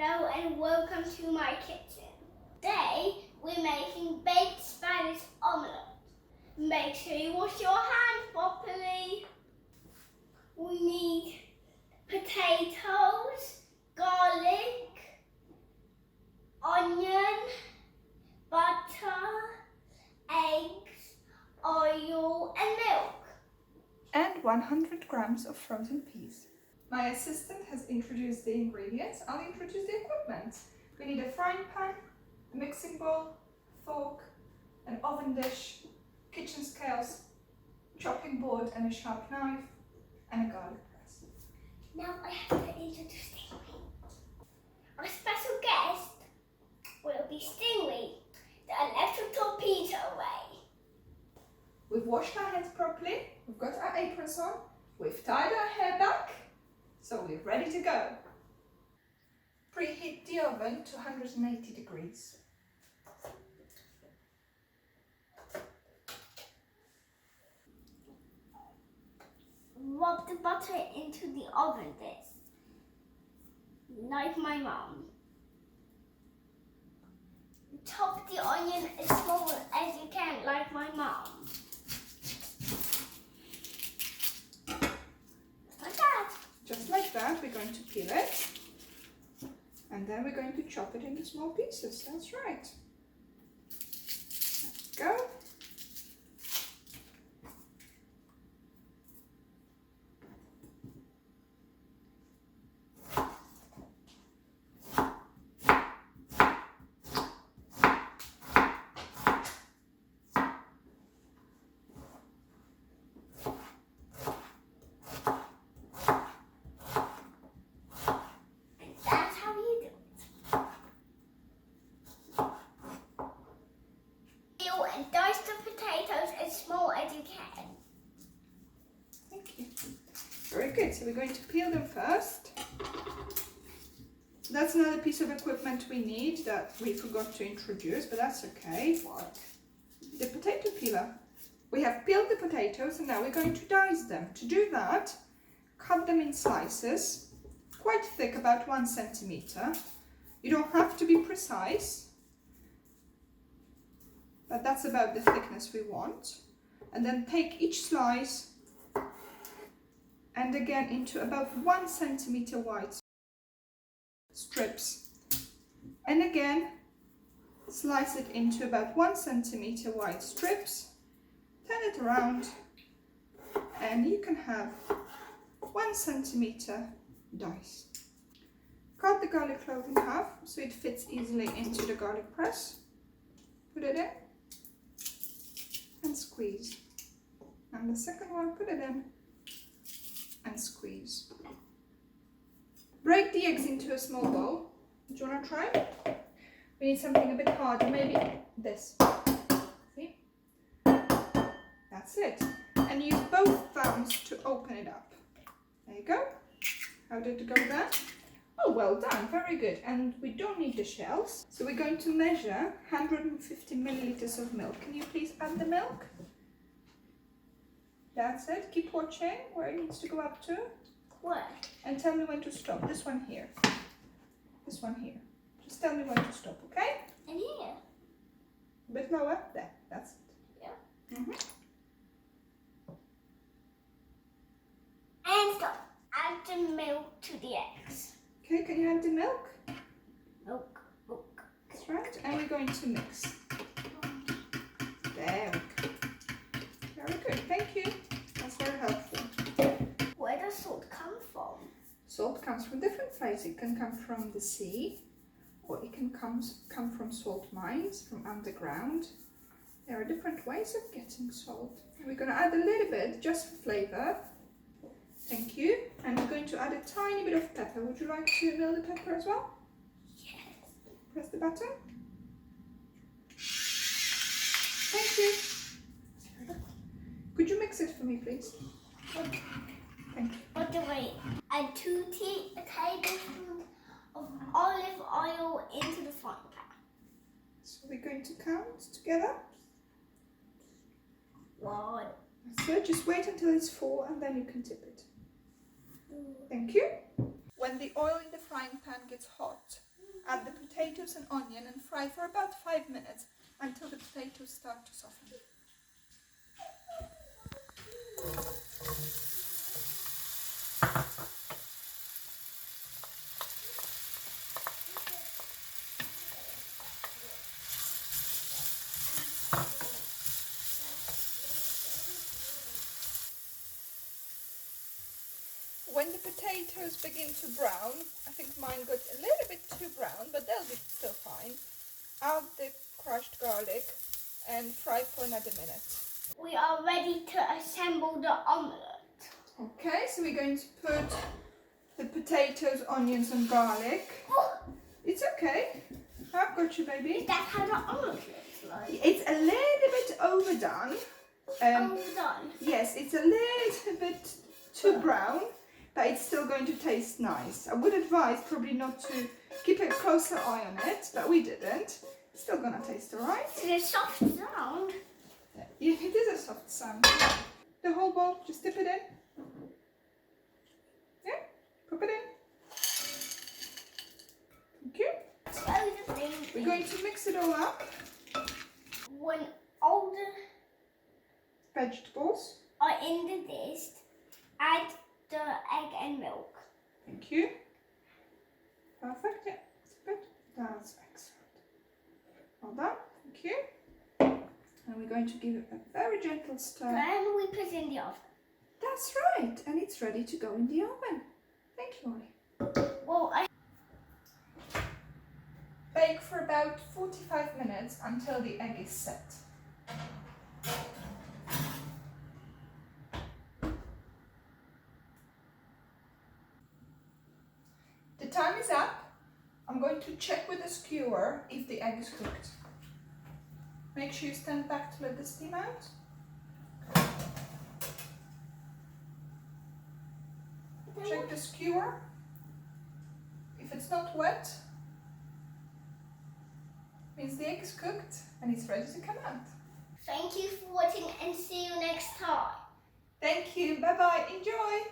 Hello and welcome to my kitchen. Today we're making baked Spanish omelette. Make sure you wash your hands properly. We need potatoes, garlic, onion, butter, eggs, oil and milk. And 100 grams of frozen peas. My assistant has introduced the ingredients. I'll introduce the equipment. We need a frying pan, a mixing bowl, fork, an oven dish, kitchen scales, chopping board and a sharp knife, and a garlic press. Now I have to introduce Stingray. Our special guest will be Stingray, the electric torpedo way. We've washed our hands properly, we've got our aprons on, we've tied our hair back, so we're ready to go. Preheat the oven to 180 degrees. Rub the butter into the oven dish, like my mom. Chop the onion as small as you can, like my mom. Like that. Just like that, we're going to peel it. And then we're going to chop it into small pieces. That's right. Let's go. That's how you do it. Peel and dice the potatoes as small as you can. Thank you. Very good. So we're going to peel them first. That's another piece of equipment we need that we forgot to introduce, but that's okay. What? The potato peeler. We have peeled the potatoes and now we're going to dice them. To do that, cut them in slices, quite thick, about 1 centimeter. You don't have to be precise, but that's about the thickness we want. And then take each slice and again into about 1 centimeter wide strips. And again, slice it into about 1 centimeter wide strips. Turn it around and you can have 1 centimeter dice. Cut the garlic clove in half so it fits easily into the garlic press. Put it in and squeeze. And the second one, put it in and squeeze. Break the eggs into a small bowl. Do you want to try? We need something a bit harder, maybe this. See? That's it. And use both thumbs to open it up. There you go. How did it go there? Oh, well done. Very good. And we don't need the shells. So we're going to measure 150 milliliters of milk. Can you please add the milk? That's it. Keep watching where it needs to go up to. What? And tell me when to stop. This one here. This one here. Just tell me when to stop, okay? And here. A bit lower. There. That's it. Yeah. Mm-hmm. And stop. Add the milk to the eggs. Okay, can you add the milk? Milk, milk. That's right. And we're going to mix. There we go. Very good. Thank you. That's very helpful. Where does salt come from? Salt comes from different places. It can come from the sea, or it can come from salt mines, from underground. There are different ways of getting salt. And we're going to add a little bit just for flavor. Thank you. And we're going to add a tiny bit of pepper. Would you like to mill the pepper as well? Yes. Press the button. Thank you. Could you mix it for me, please? Okay. Thank you. By the way, add 2 tablespoons of olive oil into the frying pan. So we're going to count together. 1. So just wait until it's full and then you can tip it. Thank you. When the oil in the frying pan gets hot, add the potatoes and onion and fry for about 5 minutes until the potatoes start to soften. When the potatoes begin to brown, I think mine got a little bit too brown, but they'll be still fine. Add the crushed garlic and fry for another minute. We are ready to assemble the omelette. Okay, so we're going to put the potatoes, onions and garlic. It's okay. I've got you, baby. Is that how the omelette looks like? It's a little bit overdone. Overdone? Yes, it's a little bit too brown, but it's still going to taste nice. I would advise probably not to keep a closer eye on it, but we didn't. It's still gonna taste alright. It's a soft sound. Yeah, it is a soft sound. The whole bowl, just dip it in. Yeah, pop it in. Thank you. We're going to mix it all up. When all the Vegetables. are in the dish, add the egg and milk. Thank you. Perfect, yeah, that's good. That's excellent. Well done, thank you. And we're going to give it a very gentle stir. Then we put in the oven. That's right, and it's ready to go in the oven. Thank you, Ollie. Well, Bake for about 45 minutes until the egg is set. The time is up. I'm going to check with a skewer if the egg is cooked. Make sure you stand back to let the steam out. Check the skewer. If it's not wet, means the egg is cooked and it's ready to come out. thank you for watching and see you next time. Thank you. Bye bye. Enjoy.